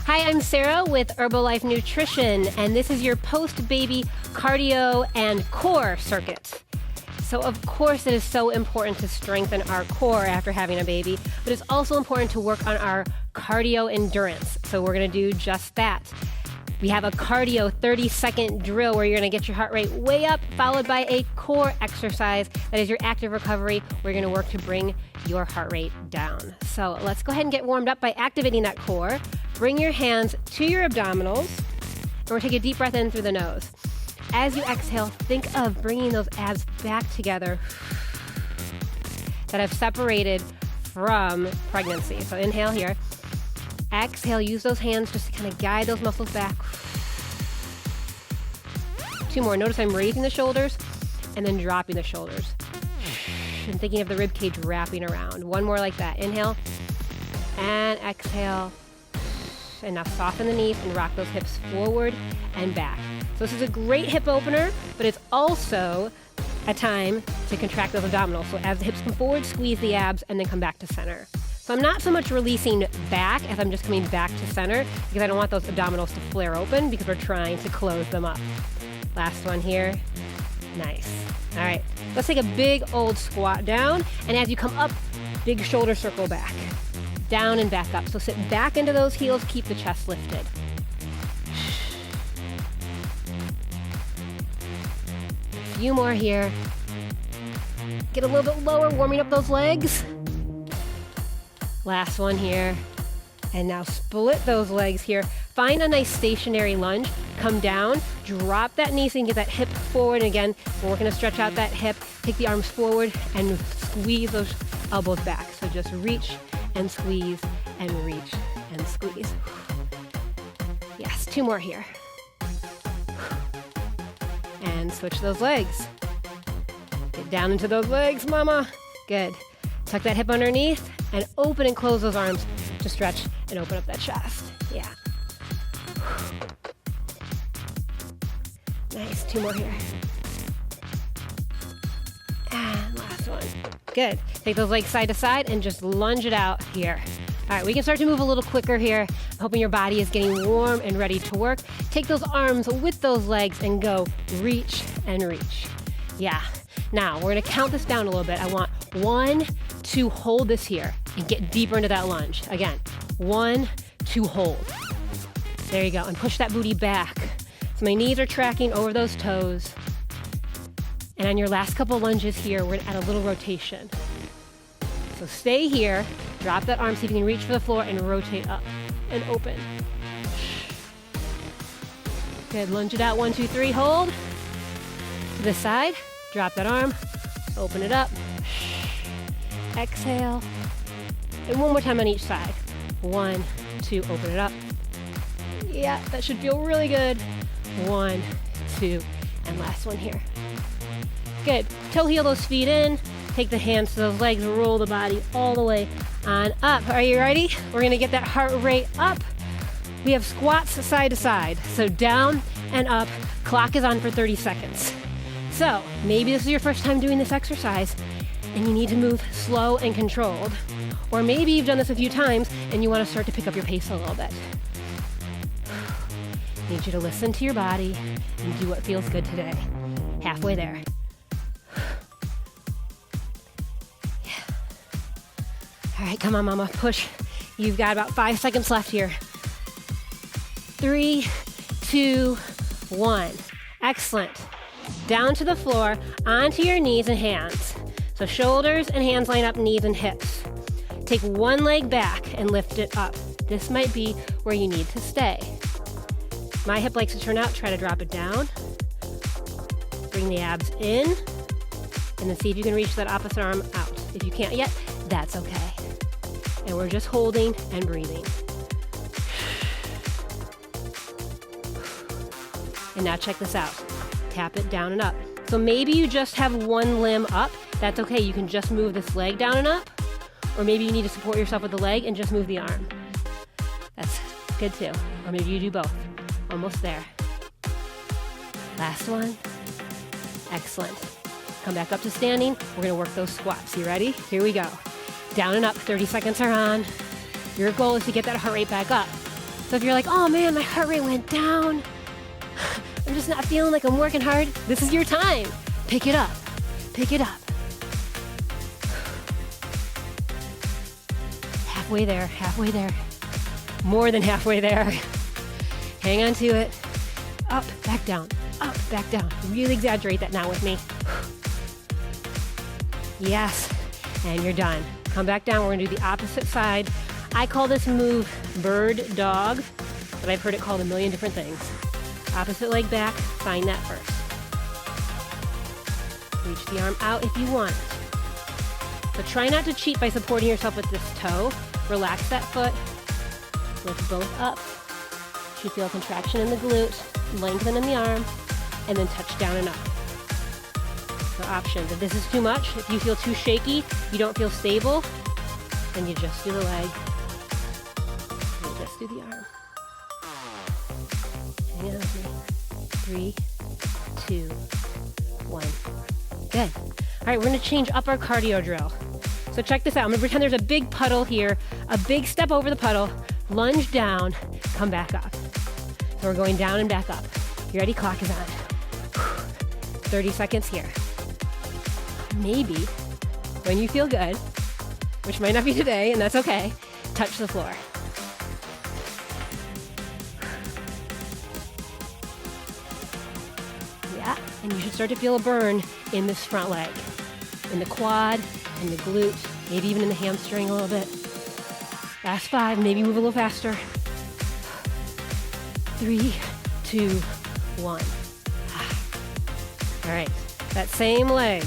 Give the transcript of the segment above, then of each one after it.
Hi, I'm Sarah with Herbalife Nutrition, and this is your post-baby cardio and core circuit. So of course it is so important to strengthen our core after having a baby, but it's also important to work on our cardio endurance. So we're going to do just that. We have a cardio 30-second drill where you're going to get your heart rate way up, followed by a core exercise that is your active recovery. We're going to work to bring your heart rate down. So let's go ahead and get warmed up by activating that core. Bring your hands to your abdominals, and we'll take a deep breath in through the nose. As you exhale, think of bringing those abs back together that have separated from pregnancy. So inhale here. Exhale, use those hands just to kind of guide those muscles back. 2 more. Notice I'm raising the shoulders and then dropping the shoulders. And thinking of the rib cage wrapping around. 1 more like that. Inhale and exhale. And now soften the knees and rock those hips forward and back. So this is a great hip opener, but it's also a time to contract those abdominals. So as the hips come forward, squeeze the abs and then come back to center. So I'm not so much releasing back as I'm just coming back to center because I don't want those abdominals to flare open because we're trying to close them up. Last one here. Nice. All right, let's take a big old squat down, and as you come up, big shoulder circle back. Down and back up. So sit back into those heels, keep the chest lifted. A few more here. Get a little bit lower, warming up those legs. Last one here. And now split those legs here. Find a nice stationary lunge. Come down, drop that knee so you can get that hip forward. And again, we're going to stretch out that hip. Take the arms forward and squeeze those elbows back. So just reach and squeeze and reach and squeeze. Yes, 2 more here. And switch those legs. Get down into those legs, mama. Good. Tuck that hip underneath and open and close those arms to stretch and open up that chest. Yeah. Nice. 2 more here. And last one. Good. Take those legs side to side and just lunge it out here. All right, we can start to move a little quicker here. I'm hoping your body is getting warm and ready to work. Take those arms with those legs and go reach and reach. Yeah. Now, we're going to count this down a little bit. I want 1, 2, hold this here and get deeper into that lunge. Again, 1, 2, hold. There you go. And push that booty back. So my knees are tracking over those toes. And on your last couple lunges here, we're going to add a little rotation. So stay here, drop that arm, see if you can reach for the floor and rotate up and open. Good, lunge it out, 1, 2, 3, hold. To this side, drop that arm, open it up. Exhale. And 1 more time on each side. 1, 2, open it up. Yeah, that should feel really good. 1, 2, and last one here. Good. Toe heel those feet in. Take the hands to those legs, roll the body all the way on up. Are you ready? We're going to get that heart rate up. We have squats side to side. So down and up. Clock is on for 30 seconds. So maybe this is your first time doing this exercise and you need to move slow and controlled. Or maybe you've done this a few times and you want to start to pick up your pace a little bit. I need you to listen to your body and do what feels good today. Halfway there. All right, come on, mama, push. You've got about 5 seconds left here. 3, 2, 1. Excellent. Down to the floor, onto your knees and hands. So shoulders and hands line up, knees and hips. Take 1 leg back and lift it up. This might be where you need to stay. My hip likes to turn out, try to drop it down. Bring the abs in, and then see if you can reach that opposite arm out. If you can't yet, that's okay. And we're just holding and breathing. And now check this out. Tap it down and up. So maybe you just have 1 limb up. That's okay. You can just move this leg down and up. Or maybe you need to support yourself with the leg and just move the arm. That's good too. Or maybe you do both. Almost there. Last one. Excellent. Come back up to standing. We're going to work those squats. You ready? Here we go. Down and up. 30 seconds are on. Your goal is to get that heart rate back up. So if you're like, oh man, my heart rate went down, I'm just not feeling like I'm working hard, this is your time. Pick it up. Pick it up. Halfway there, halfway there. More than halfway there. Hang on to it. Up, back down. Up, back down. Really exaggerate that now with me. Yes, and you're done. Come back down. We're gonna do the opposite side. I call this move bird dog, but I've heard it called a million different things. Opposite leg back, find that first. Reach the arm out if you want. But try not to cheat by supporting yourself with this toe. Relax that foot. Lift both up. You feel a contraction in the glute, lengthen in the arm, and then touch down and up. So options. If this is too much, if you feel too shaky, you don't feel stable, then you just do the leg. And just do the arm. Hang on with me. 3, 2, 1. Good. All right, we're gonna change up our cardio drill. So check this out. I'm gonna pretend there's a big puddle here, a big step over the puddle, lunge down, come back up. So we're going down and back up. You ready? Clock is on. 30 seconds here. Maybe, when you feel good, which might not be today, and that's okay, touch the floor. Yeah, and you should start to feel a burn in this front leg, in the quad, in the glute, maybe even in the hamstring a little bit. Last 5, maybe move a little faster. 3, 2, 1. All right, that same leg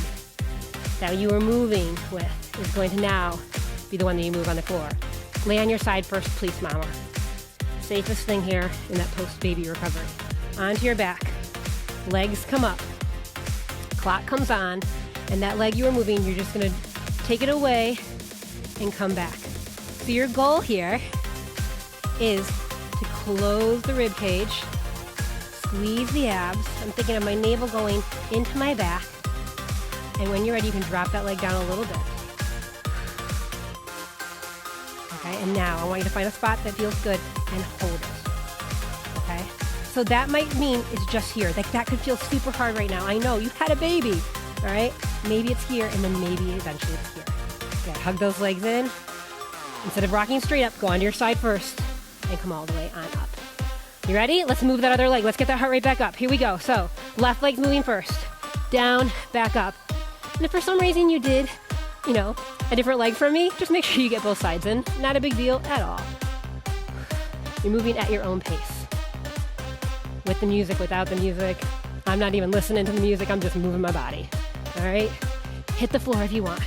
that you were moving with is going to now be the one that you move on the floor. Lay on your side first, please, mama. Safest thing here in that post-baby recovery. Onto your back. Legs come up. Clock comes on, and that leg you were moving, you're just gonna take it away and come back. So your goal here is to close the rib cage, squeeze the abs. I'm thinking of my navel going into my back. And when you're ready, you can drop that leg down a little bit. Okay, and now I want you to find a spot that feels good and hold it. Okay? So that might mean it's just here. Like that could feel super hard right now. I know, you had a baby, all right? Maybe it's here, and then maybe eventually it's here. Okay, hug those legs in. Instead of rocking straight up, go onto your side first and come all the way on up. You ready? Let's move that other leg. Let's get that heart rate back up. Here we go. So left leg's moving first. Down, back up. And if for some reason you did, a different leg from me, just make sure you get both sides in. Not a big deal at all. You're moving at your own pace. With the music, without the music. I'm not even listening to the music. I'm just moving my body. All right? Hit the floor if you want.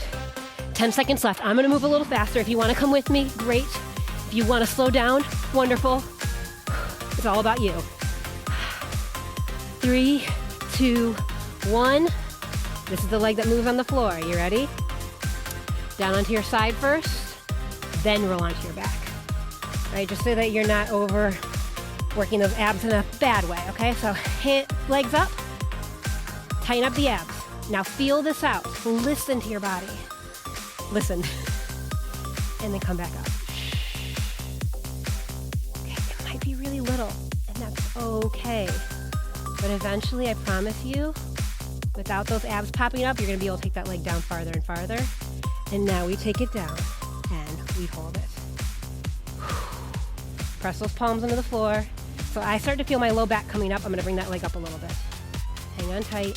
10 seconds left. I'm going to move a little faster. If you want to come with me, great. If you want to slow down, wonderful. It's all about you. 3, 2, 1. This is the leg that moves on the floor. You ready? Down onto your side first, then roll onto your back. All right, just so that you're not overworking those abs in a bad way, okay? So legs up, tighten up the abs. Now feel this out. Listen to your body. Listen. And then come back up. Okay, it might be really little, and that's okay. But eventually, I promise you, without those abs popping up, you're gonna be able to take that leg down farther and farther. And now we take it down and we hold it. Press those palms into the floor. So I start to feel my low back coming up. I'm gonna bring that leg up a little bit. Hang on tight.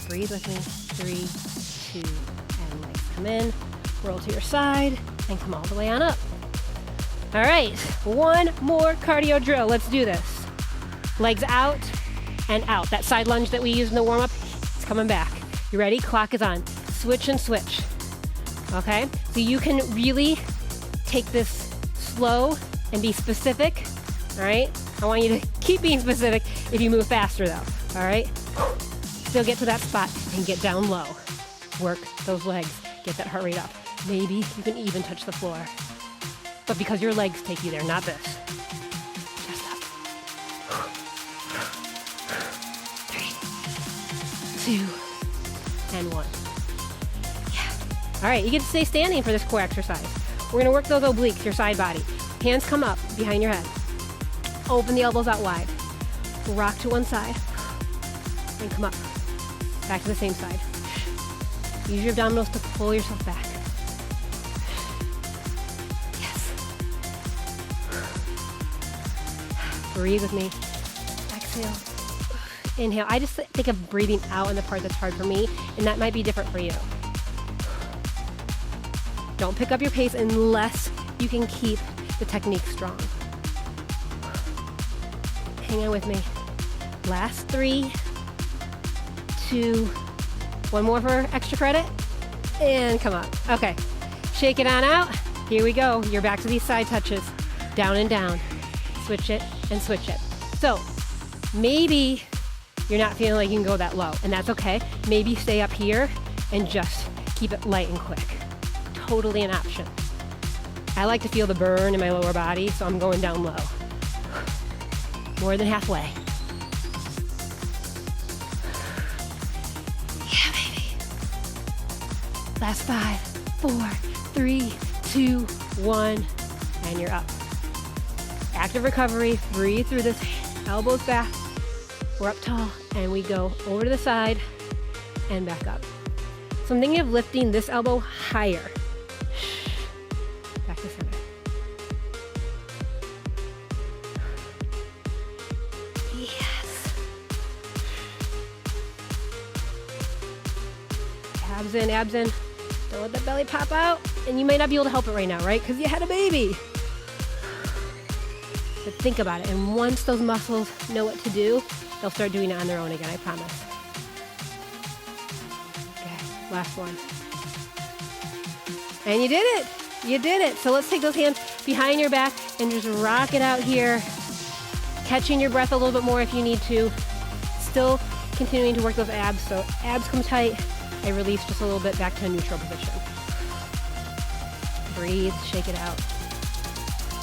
Breathe with me. 3, 2, and legs come in. Roll to your side and come all the way on up. All right, one more cardio drill. Let's do this. Legs out and out. That side lunge that we used in the warm-up, it's coming back. You ready? Clock is on. Switch and switch. Okay? So you can really take this slow and be specific. All right? I want you to keep being specific if you move faster though. All right? Still get to that spot and get down low. Work those legs. Get that heart rate up. Maybe you can even touch the floor. But because your legs take you there, not this. Just up. 3, 2, and 1. Yeah. All right, you get to stay standing for this core exercise. We're gonna work those obliques, your side body. Hands come up behind your head. Open the elbows out wide. Rock to one side. And come up. Back to the same side. Use your abdominals to pull yourself back. Yes. Breathe with me. Exhale. Inhale. I just think of breathing out in the part that's hard for me, and that might be different for you. Don't pick up your pace unless you can keep the technique strong. Hang on with me. Last 3, 2, one more for extra credit, and come up. Okay, shake it on out. Here we go. You're back to these side touches. Down and down. Switch it and switch it. So maybe you're not feeling like you can go that low, and that's okay. Maybe stay up here and just keep it light and quick. Totally an option. I like to feel the burn in my lower body, so I'm going down low. More than halfway. Yeah, baby. Last 5, 4, 3, 2, 1, and you're up. Active recovery. Breathe through this. Elbows back. We're up tall, and we go over to the side and back up. So I'm thinking of lifting this elbow higher. Back to center. Yes. Abs in, abs in. Don't let that belly pop out. And you might not be able to help it right now, right? Because you had a baby. But think about it. And once those muscles know what to do, they'll start doing it on their own again, I promise. Okay, last one. And you did it. You did it. So let's take those hands behind your back and just rock it out here. Catching your breath a little bit more if you need to. Still continuing to work those abs. So abs come tight. I release just a little bit back to a neutral position. Breathe, shake it out.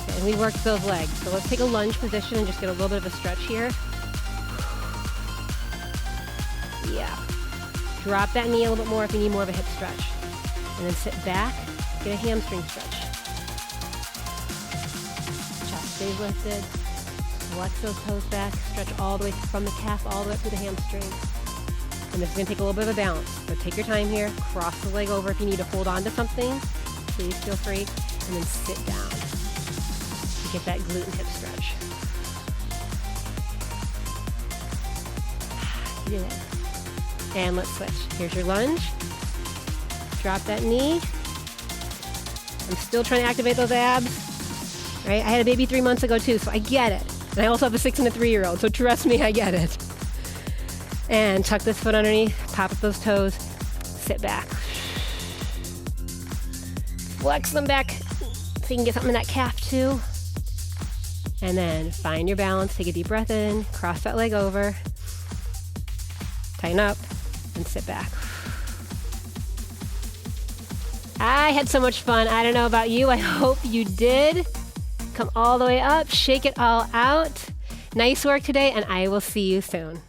Okay, and we worked those legs. So let's take a lunge position and just get a little bit of a stretch here. Yeah. Drop that knee a little bit more if you need more of a hip stretch. And then sit back, get a hamstring stretch. Chest stays lifted. Flex those toes back, stretch all the way from the calf all the way through the hamstring. And this is going to take a little bit of a balance. So take your time here, cross the leg over if you need to hold on to something. Please feel free. And then sit down to get that glute and hip stretch. You did it. And let's switch. Here's your lunge. Drop that knee. I'm still trying to activate those abs. Right? I had a baby 3 months ago too, so I get it. And I also have a 6 and a 3-year-old, so trust me, I get it. And tuck this foot underneath, pop up those toes, sit back. Flex them back so you can get something in that calf too. And then find your balance, take a deep breath in, cross that leg over, tighten up, and sit back. I had so much fun. I don't know about you. I hope you did. Come all the way up, shake it all out. Nice work today, and I will see you soon.